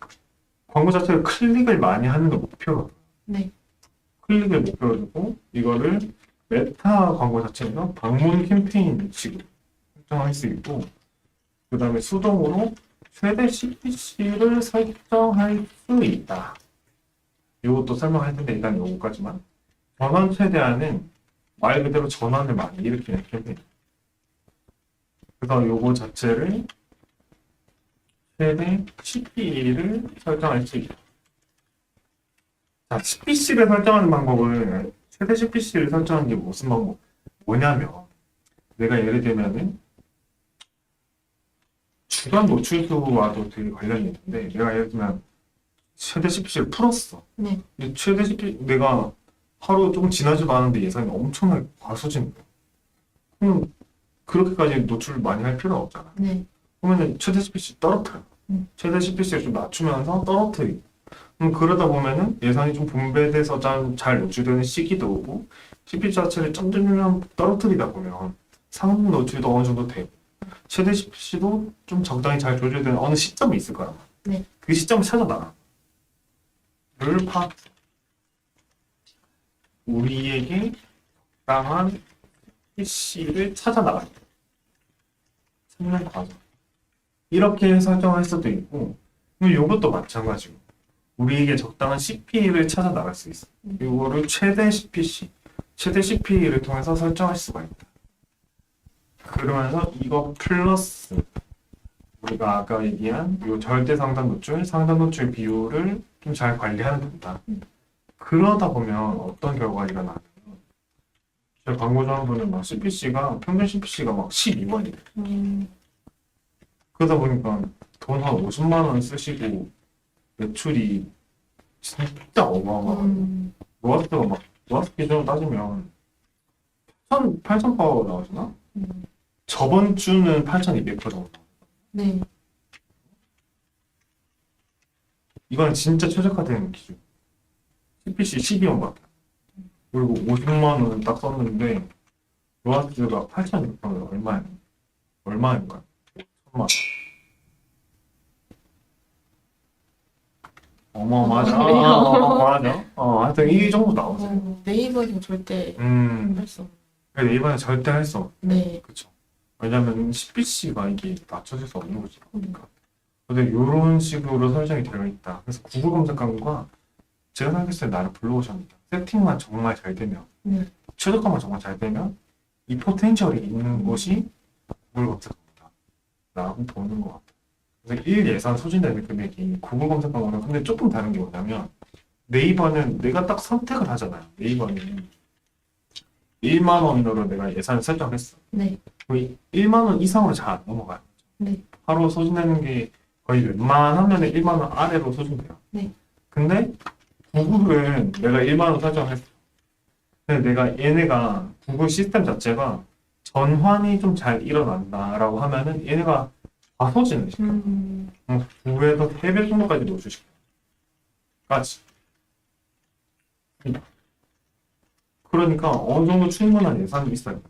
광고 자체를 클릭을 많이 하는 걸 목표로 네. 클릭을 목표로 두고 이거를 메타 광고 자체에서 방문 캠페인식으로 설정할 수 있고 그 다음에 수동으로 최대 CPC를 설정할 수 있다. 이것도 설명할 텐데 일단 요거까지만. 전환 최대화는 말 그대로 전환을 많이 일으키는 캠페인. 그래서 요거 자체를 최대 CPC를 설정할 수 있다. 자, CPC를 설정하는 방법은 최대 CPC를 설정하는 게 무슨 방법? 뭐냐면 내가 예를 들면은 주간 노출수와도 되게 관련이 있는데 내가 예를 들면 최대 CPC를 풀었어. 네. 근데 최대 CPC 내가 하루 조금 지나지도 않은데 예산이 엄청나게 과소진 거예요. 그럼 그렇게까지 노출을 많이 할 필요는 없잖아요. 네. 그러면은 최대 CPC 떨어뜨려. 최대 CPC를 좀 낮추면서 떨어뜨리고. 그러다 보면은 예산이 좀 분배돼서 잘 노출되는 시기도 오고, CPC 자체를 점점점 떨어뜨리다 보면 상품 노출도 어느 정도 되고, 최대 CPC도 좀 적당히 잘 조절되는 어느 시점이 있을 거란 말이야. 네. 그 시점을 찾아나가. 를 파악. 우리에게 적당한 CPC를 찾아나가야 돼. 찾는 과정. 이렇게 설정할 수도 있고, 이것도 마찬가지고, 우리에게 적당한 CP를 찾아 나갈 수 있어. 이거를 최대 CPC, 최대 CP를 통해서 설정할 수가 있다. 그러면서 이거 플러스 우리가 아까 얘기한 이 절대 상단 노출, 상단 노출 비율을 좀 잘 관리하는 겁니다. 그러다 보면 어떤 결과가 일어나냐면, 제 광고주한분은 막 CPC가 평균 CPC가 막 12만이래. 그러다 보니까 돈 한 50만 원 쓰시고 매출이 진짜 어마어마하고 로아스트 기준으로 따지면 8,000% 나오잖아? 저번 주는 8,200% 정도. 네. 이건 진짜 최적화된 기준. CPC 12원밖에. 그리고 50만 원을 딱 썼는데 로아스트가 8,200%면 얼마인가? 1,000만 원. 어마어마하죠. 어마어마하죠. 하여튼 이 정도 나오세요. 네이버는 절대 할 수 없는. 네이버는 절대 할 수 없어. 네. 그쵸. 왜냐면 CPC가 이게 낮춰질 수 없는 거지. 그러니까. 근데 이런 식으로 설정이 되어 있다. 그래서 구글 검색 광고가 제가 생각했을 때 나를 불러오셨습니다. 세팅만 정말 잘 되면, 최저가만 정말 잘 되면 이 포텐셜이 있는 곳이 구글 검색 광고다. 라고 보는 것 같아요. 그래서 1 예산 소진되는 금액이 구글 검색 광고는 근데 조금 다른 게 뭐냐면, 네이버는 내가 딱 선택을 하잖아요. 네이버는 1만 원으로 내가 예산을 설정했어. 네. 거의 1만 원 이상으로 잘 안 넘어가요. 네. 하루 소진되는 게 거의 웬만하면 1만 원 아래로 소진돼요. 네. 근데 구글은 내가 1만 원 설정했어. 근데 얘네가 구글 시스템 자체가 전환이 좀 잘 일어난다라고 하면은 얘네가 과소진을 시켜. 2에서 3배 정도까지 노출시켜. 까지. 그러니까 어느 정도 충분한 예산이 있어요.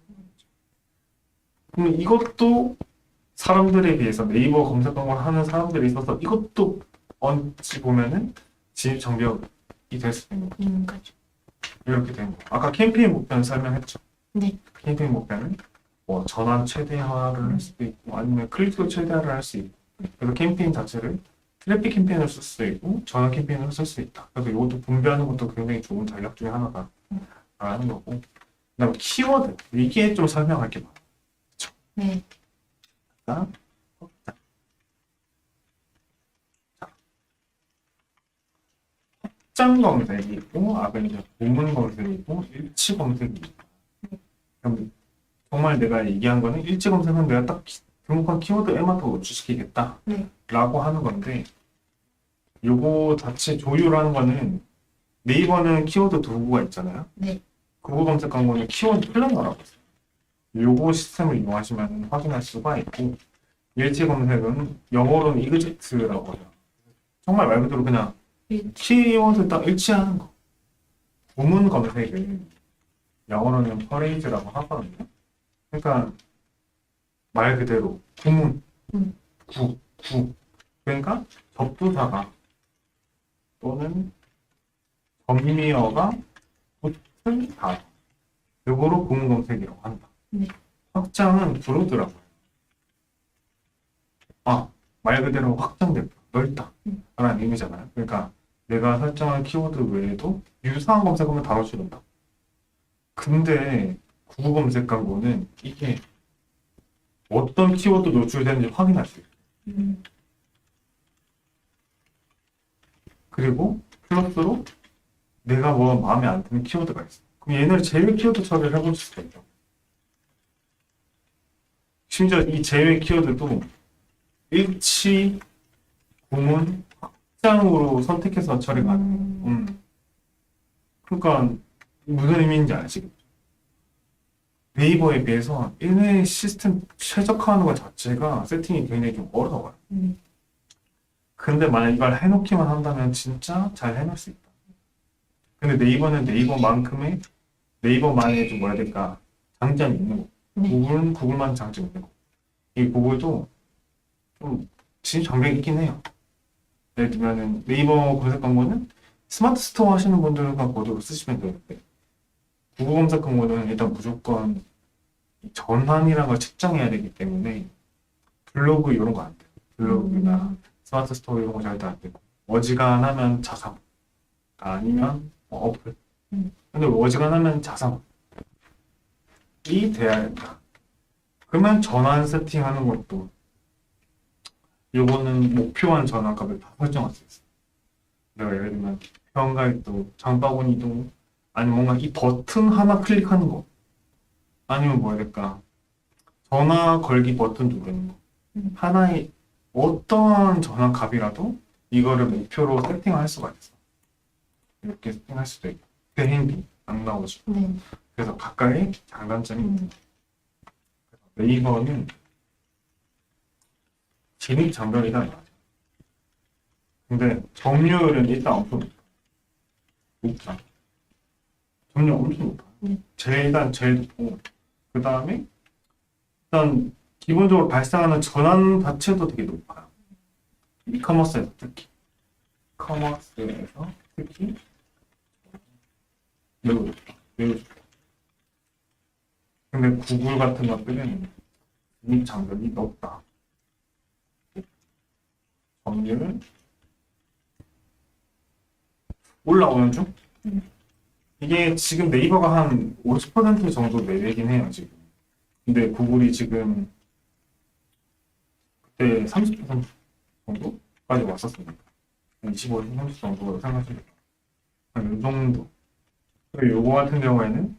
그럼 이것도 사람들에 비해서 네이버 검색 광고를 하는 사람들에 있어서 이것도 어찌 보면은 진입 장벽이 될 수 있는 거죠. 그렇죠. 이렇게 되는 거. 아까 캠페인 목표는 설명했죠. 네. 캠페인 목표는 뭐 전환 최대화를 할 수도 있고 아니면 클릭수 최대화를 할 수 있고, 그래서 캠페인 자체를 트래픽 캠페인을 쓸 수도 있고 전환 캠페인을 쓸 수 있다. 그래서 이것도 분배하는 것도 굉장히 좋은 전략 중에 하나다 라는 거고, 그다음에 키워드, 이게 좀 설명할 게 많아요. 네. 자, 확장 검색이 있고, 아까 이제 본문 검색이 있고, 일치 검색이 있고. 그럼 정말 내가 얘기한 거는 일치 검색은 내가 딱 등록한 키워드에만 더 노출시키겠다 라고 하는 건데, 요거 자체 조율하는 거는 네이버는 키워드 도구가 있잖아요. 네. 구글 검색 광고는 키워드 플래너라고 있어요. 요거 시스템을 이용하시면 확인할 수가 있고, 일치 검색은 영어로는 이그젝트라고 해요. 정말 말 그대로 그냥 키워드 딱 일치하는 거. 구문 검색을 영어로는 퍼레이즈라고 하거든요. 그러니까 말 그대로 구문, 구. 그러니까 접두사가 또는 전미어가 붙은 단어. 요거로 구문 검색이라고 한다. 네. 확장은 브로드라고 해요. 말 그대로 확장됐다, 넓다 라는 의미잖아요. 그러니까 내가 설정한 키워드 외에도 유사한 검색하면 다 노출된다. 근데 구글 검색 광고는 이게 어떤 키워드 노출되는지 확인할 수 있어요. 그리고 플러스로 내가 뭐 마음에 안 드는 키워드가 있어. 그럼 얘네를 제외 키워드 처리를 해볼 수가 있죠. 심지어 이 제외 키워드도 일치, 구문, 확장으로 선택해서 처리가 가능해요. 그러니까 무슨 의미인지 아시겠죠? 네이버에 비해서 얘네 시스템 최적화하는 것 자체가 세팅이 굉장히 좀 어려워요. 근데 만약 이걸 해놓기만 한다면 진짜 잘 해놓을 수 있다. 근데 네이버는 네이버만큼의 네이버만의 좀 뭐라 해야 될까 장점이 있는 거. 네. 구글은 구글만 장점이 있는 거. 이 구글도 좀 진짜 장벽이 있긴 해요. 예를 들면은 네이버 검색 광고는 스마트 스토어 하시는 분들은 그냥 그대로 쓰시면 되는데 구글 검색 광고는 일단 무조건 이 전환이라는 걸 측정해야 되기 때문에 블로그 이런 거 안 돼요. 블로그나 스마트 스토어 이런 거 절대 안 되고 어지간하면 자사몰 아니면 어플 근데 어지간하면 자사몰이 돼야 된다. 그러면 전환 세팅하는 것도 요거는 목표한 전환값을 다 설정할 수 있어요. 내가 예를 들면 회원가입도 장바구니도 아니면 뭔가 이 버튼 하나 클릭하는 거 아니면 뭐 해야 될까 전화 걸기 버튼 누르는 거 하나의 어떠한 전환값이라도 이거를 목표로 세팅할 수가 있어. 이렇게 세팅할 수도 있고 대행비 안 나오죠. 네. 그래서 각각의 장단점이 있다. 네이버는 진입 장벽이다 이거죠. 근데 점유율은 일단 엄청 높다. 점유율 엄청 높아. 일단 제일 높고 그 다음에 일단 기본적으로 발생하는 전환 자체도 되게 높아요. 이커머스에서 특히 매우 높다. 매우 좋다. 근데 구글 같은 것들은 진입 장벽이 높다. 점유율 올라오는 중? 이게 지금 네이버가 한 50% 정도 내외긴 해요, 지금. 근데 구글이 지금 그때 30% 정도까지 왔었습니다. 25, 30 정도 생각하시면 이 정도. 그리고 요거 같은 경우에는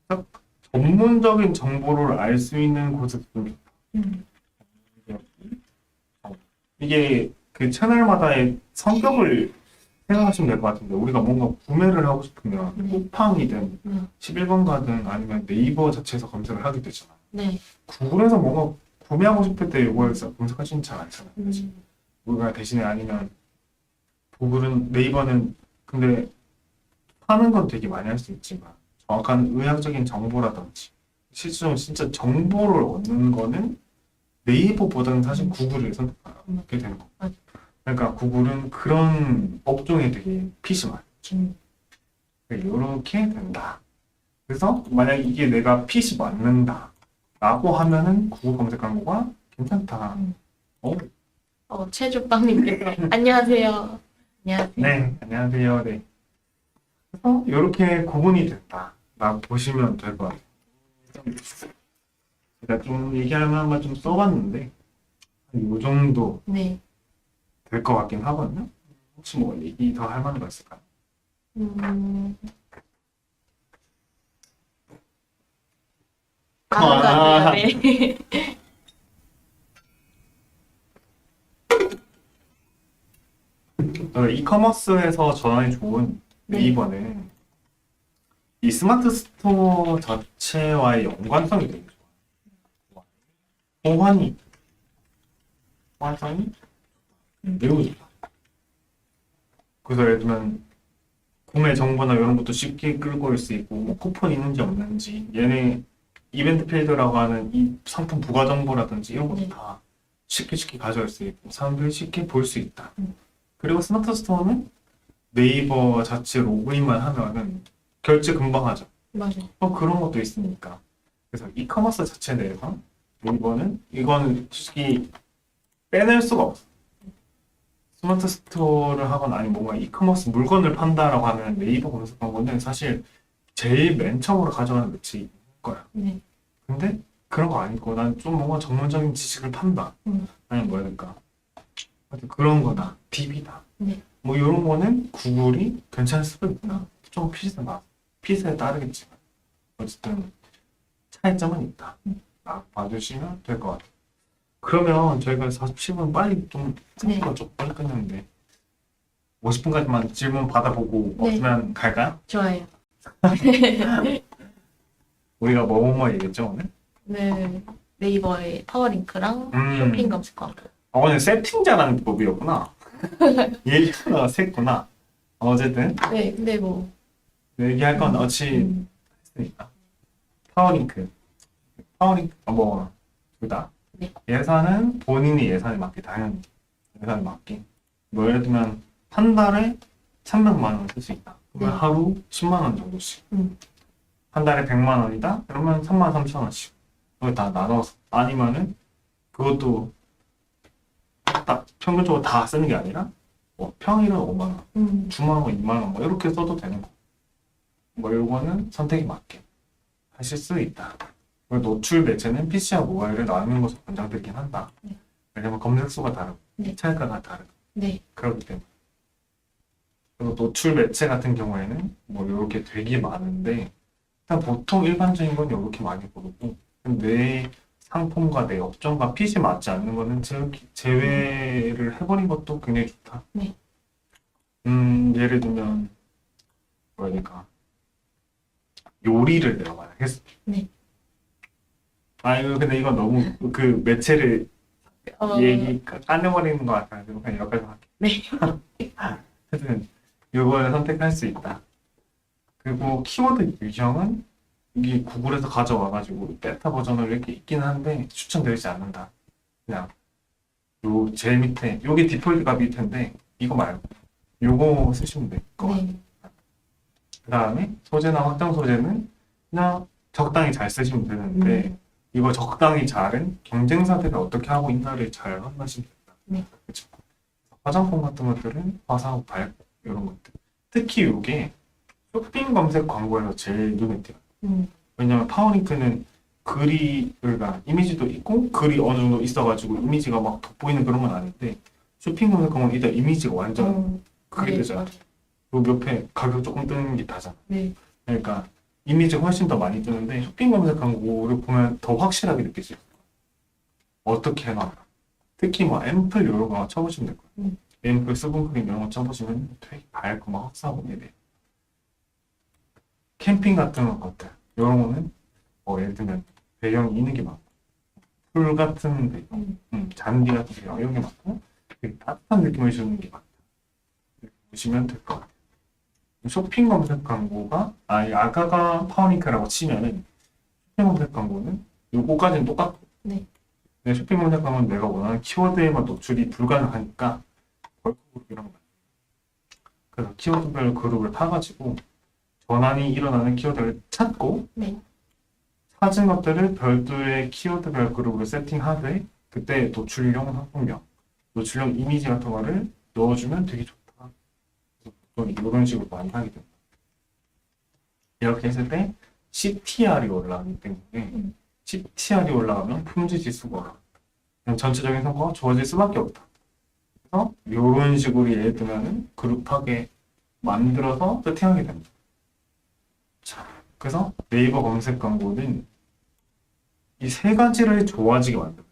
딱 전문적인 정보를 알 수 있는 곳에서 좀 좋다. 이게 그 채널마다의 성격을 생각하시면 될 것 같은데 우리가 뭔가 구매를 하고 싶으면 쿠팡이든 11번 가든 아니면 네이버 자체에서 검색을 하게 되잖아요. 네. 구글에서 뭔가 구매하고 싶을 때 이거에서 검색하시는 잘 않잖아요. 우리가 대신에 아니면 네이버는 근데 파는 건 되게 많이 할 수 있지만 정확한 의학적인 정보라든지 실제로 진짜 정보를 얻는 거는 네이버보다는 사실 구글을 선택하게 되는 거. 그러니까 구글은 그런 업종에 되게 핏이 많죠. 이렇게 된다. 그래서 만약 이게 내가 핏이 맞는다 라고 하면은 구글 검색 광고가 괜찮다. 최주빵님께서 안녕하세요. 안녕하세요. 네, 안녕하세요. 네. 그래서 이렇게 구분이 된다 라고 보시면 될 것 같아요. 제가 좀 얘기할 만한 걸 좀 써봤는데 이 정도 네. 될 것 같긴 하거든요. 혹시 뭐 얘기 더 할 만한 거 있을까요? 나온 것 같아요. 네. 이커머스에서 전환이 좋은 네이버는 이 스마트 스토어 자체와의 연관성이 되게 좋아요. 호환성이 매우 좋다. 그래서 예를 들면 구매 정보나 이런 것도 쉽게 끌고 올 수 있고 뭐 쿠폰 있는지 없는지 얘네 이벤트 필드라고 하는 이 상품 부가 정보라든지 이런 것도 다 쉽게 가져올 수 있고 사람들이 쉽게 볼 수 있다. 그리고 스마트 스토어는 네이버 자체 로그인만 하면은 결제 금방 하죠. 맞아요. 그런 것도 있으니까. 그래서 이커머스 자체 내에서 네이버는 이거는 솔직히 빼낼 수가 없어. 스마트 스토어를 하거나 아니면 뭔가 이커머스 물건을 판다라고 하면 네이버 검색 광고는 사실 제일 맨 처음으로 가져가는 매체일 거야. 네. 근데 그런 거 아니고 난 좀 뭔가 전문적인 지식을 판다. 아니면 뭐야 될까? 하여튼 그런 거다. DB다. 네. 뭐 이런 거는 구글이 괜찮을 수도 있다. 좀 핏에 따르겠지만 어쨌든 차이점은 있다. 봐주시면 될 것 같아요. 그러면 저희가 47분 빨리 좀 생각보다 좀 빨리 끝났는데 50분까지만 질문 받아보고 네. 없으면 갈까요? 좋아요. 우리가 뭐뭐뭐 얘기했죠 오늘? 네. 네이버에 파워링크랑 쇼핑 검색어. 오늘 세팅자라는 법이었구나. 얘기하다가 샜구나. 어쨌든 네, 근데 뭐. 얘기할 건 어찌 음, 했으니까. 파워링크. 뭐둘 다. 네. 예산은 본인이 예산에 맞게 당연히 예산에 맞게. 뭐 예를 들면 한 달에 300만 원 쓸 수 있다. 그러면 네. 하루 10만 원 정도씩. 음. 한 달에 100만 원이다? 그러면 3만 3천 원씩. 그걸 다 나눠서. 아니면은 그것도 딱 평균적으로 다 쓰는 게 아니라 뭐 평일은 5만 원, 주말은 2만 원, 뭐 이렇게 써도 되는 거. 뭐 요거는 선택이 맞게 하실 수 있다. 그리고 노출 매체는 PC와 모바일을 나누는 것을 권장드리긴 한다. 네. 왜냐면 검색수가 다르고 네. 차이가가 다르고 네. 그렇기 때문에. 그리고 노출 매체 같은 경우에는 뭐 이렇게 되게 많은데 일단 보통 일반적인 건 이렇게 많이 고르고 내 상품과 내 업종과 핏이 맞지 않는 거는 제외를 해버린 것도 굉장히 좋다. 네. 예를 들면 뭐랄까 요리를 내가 만약 했어. 네. 아유 근데 이건 너무 그 매체를 얘기 까내버리는 것 같아가지고 그냥 여기까지 할게. 네. 하여튼 이거를 선택할 수 있다. 그리고 키워드 유형은 이게 구글에서 가져와가지고 베타 버전으로 이렇게 있긴 한데 추천드리지 않는다. 그냥 요 제일 밑에 요게 디폴트 값일 텐데 이거 말고 요거 쓰시면 될 것 같아요. 네. 그 다음에 소재나 확장 소재는 그냥 적당히 잘 쓰시면 되는데 이거 적당히 잘은 경쟁사들이 어떻게 하고 있나를 잘 확인하시면 된다. 네. 그렇죠. 화장품 같은 것들은 화사하고 밝고 이런 것들. 특히 이게 쇼핑 검색 광고에서 제일 눈에 띄어요. 왜냐면 파워링크는 글이 그러니까 이미지도 있고 글이 어느 정도 있어가지고 이미지가 막 돋보이는 그런 건 아닌데 쇼핑 검색 광고는 일단 이미지가 완전 크게 뜨잖아. 그리고 옆에 가격 조금 뜨는 게 다잖아. 네. 그러니까 이미지가 훨씬 더 많이 뜨는데 쇼핑 검색 광고를 보면 더 확실하게 느껴져요. 어떻게 해놔. 특히 뭐 앰플 이런 거 쳐보시면 될 거예요. 앰플 수분크림 이런 거 쳐보시면 되게 밝고 막 확사하고 이래요. 캠핑 같은 것들 이런 거는 예를 들면 배경이 있는 게 많고 풀 같은 배경, 잔디 같은 배경 이런 게 많고 되게 따뜻한 느낌을 주는 게 많다. 이렇게 보시면 될 것 같아요. 쇼핑 검색 광고가 아까가 파워링크라고 치면은 쇼핑 검색 광고는 요거까지는 똑같고 네. 근데 쇼핑 검색 광고는 내가 원하는 키워드에만 노출이 불가능하니까 벌크그룹 이런 거 그래서 키워드별 그룹을 파가지고 전환이 일어나는 키워드를 찾고 네. 찾은 것들을 별도의 키워드별 그룹으로 세팅하되 그때 노출용 상품명, 노출용 이미지 같은 거를 넣어주면 되게 좋다. 보통 이런 식으로 많이 하게 됩니다. 이렇게 했을 때 CTR이 올라가기 때문에 CTR이 올라가면 품질 지수가 올라간다. 그냥 전체적인 성과가 좋아질 수밖에 없다. 그래서 이런 식으로 예를 들면 그룹하게 만들어서 세팅하게 됩니다. 자, 그래서 네이버 검색 광고는 이 세 가지를 좋아지게 만들어요.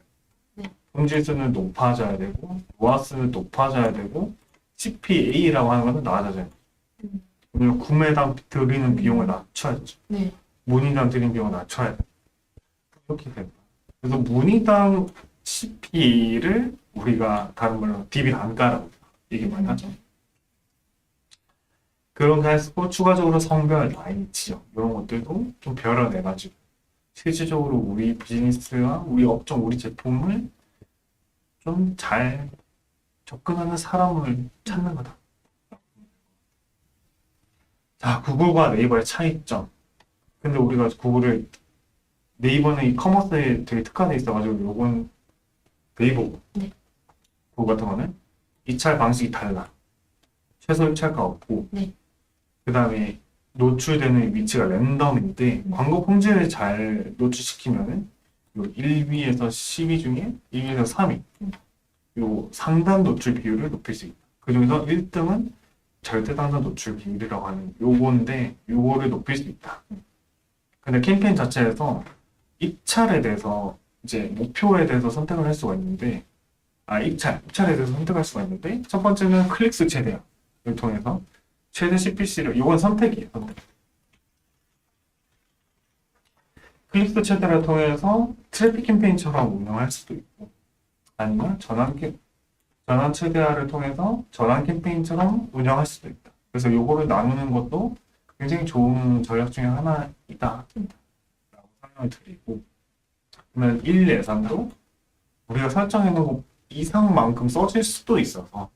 네. 품질수는 높아져야 되고, 로아스는 높아져야 되고, CPA라고 하는 것은 낮아져야 돼요. 왜냐면 구매당 들이는 비용을 낮춰야 되죠. 네. 문의당 들이는 비용을 낮춰야 돼요. 이렇게 됩니다. 그래서 문의당 CPA를 우리가 다른 말로 DB 단가라고 얘기 많이 하죠. 그런 게 있고 추가적으로 성별, 나이, 지역 이런 것들도 좀 별어내가지고 실질적으로 우리 비즈니스와 우리 업종, 우리 제품을 좀 잘 접근하는 사람을 찾는 거다. 자, 구글과 네이버의 차이점. 근데 우리가 구글을 네이버는 이 커머스에 되게 특화돼 있어가지고 요건 네이버고 네. 구글 같은 거는 입찰 방식이 달라. 최소 입찰가 없고 네. 그 다음에 노출되는 위치가 랜덤인데 광고 품질을 잘 노출시키면은 요 1위에서 10위 중에 1위에서 3위 요 상단 노출 비율을 높일 수 있다. 그 중에서 1등은 절대 당선 노출 비율이라고 하는 요건데 요거를 높일 수 있다. 근데 캠페인 자체에서 입찰에 대해서 이제 목표에 대해서 선택을 할 수가 있는데 입찰에 대해서 선택할 수가 있는데 첫 번째는 클릭수 최대를 통해서 최대 CPC를 이건 선택이에요. 선택. 클릭수 최대를 통해서 트래픽 캠페인처럼 운영할 수도 있고, 아니면 전환 최대화를 통해서 전환 캠페인처럼 운영할 수도 있다. 그래서 요거를 나누는 것도 굉장히 좋은 전략 중에 하나이다 라고 설명을 드리고, 그러면 1 예산도 우리가 설정해 놓은 것 이상만큼 써질 수도 있어서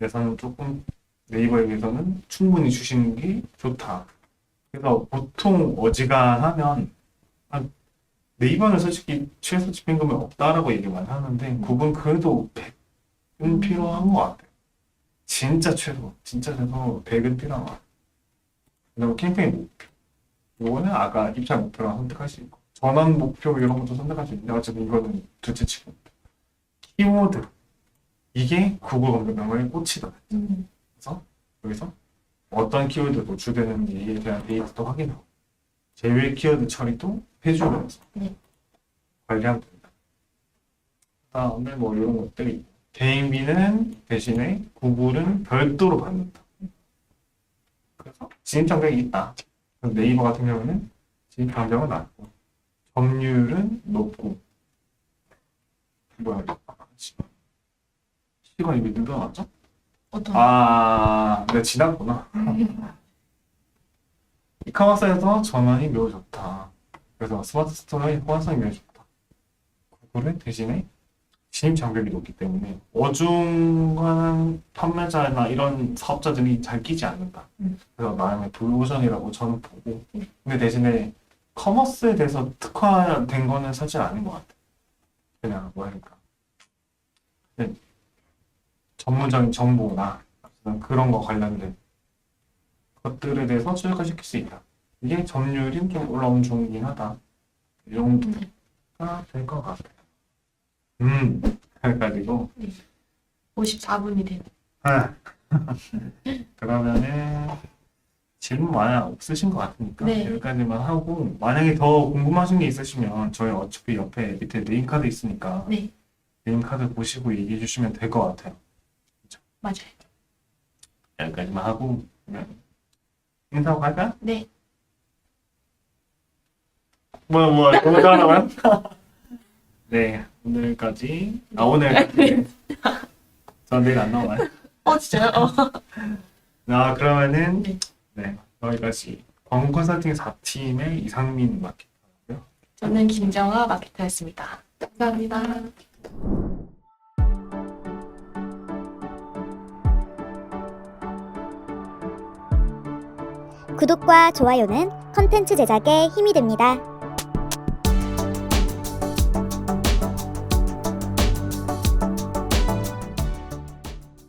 예산을 조금 네이버에 비해서는 충분히 주시는 게 좋다. 그래서 보통 어지간하면 네이버는 솔직히 최소 집행금이 없다라고 얘기 많이 하는데 구글 그래도 100은 필요한 것 같아요. 진짜 최소 100은 필요한 것 같아요. 그다음에 캠페인 목표. 이거는 아까 입찰 목표랑 선택할 수 있고 전환 목표 이런 것도 선택할 수 있는데 어쨌든 이거는 둘째 치고 키워드 이게 구글 검색망의 꽃이다. 그래서 여기서 어떤 키워드 노출되는지에 대한 데이터도 확인하고 제외 키워드 처리도 해주면서 네. 관리하면 된다. 그다음에 뭐 이런 것들이 있고 개인비는 대신에 구글은 별도로 받는다. 그래서 진입 장벽이 있다. 그래서 네이버 같은 경우는 진입 장벽은 낮고 점유율은 높고 뭐야 시간이 왜 늘어났죠? 어떤 네, 지났구나. 이카마스에서 전환이 매우 좋다. 그래서 스마트 스토어의 호환성이 매우 좋다. 구글은 대신에 진입 장벽이 높기 때문에 어중간한 판매자나 이런 사업자들이 잘 끼지 않는다. 그래서 나름의 블루오션이라고 저는 보고, 근데 대신에 커머스에 대해서 특화된 거는 사실 아닌 것 같아요. 그냥 뭐랄까 전문적인 정보나 그런 거 관련된 것들에 대해서 최적화시킬 수 있다. 이게 점유율이 좀 올라온 중이긴 하다. 이 정도가 될 것 같아요. 그래가지고 54분이 된. 그러면은 질문 많이 없으신 것 같으니까 네. 여기까지만 하고 만약에 더 궁금하신 게 있으시면 저희 어차피 옆에 밑에 네임카드 있으니까 네, 네임카드 보시고 얘기해 주시면 될 것 같아요. 맞아요. 여기까지만 하고 그러면 인사하고 갈까요? 네, 뭐야 이거 하나만? 네 오늘까지 오늘까지 전 내일 안 나와요. 진짜요? 그러면은 네. 네 여기까지 광고 컨설팅 4팀의 이상민 마케터고요. 저는 김정아 마케터였습니다. 감사합니다. 구독과 좋아요는 컨텐츠 제작에 힘이 됩니다.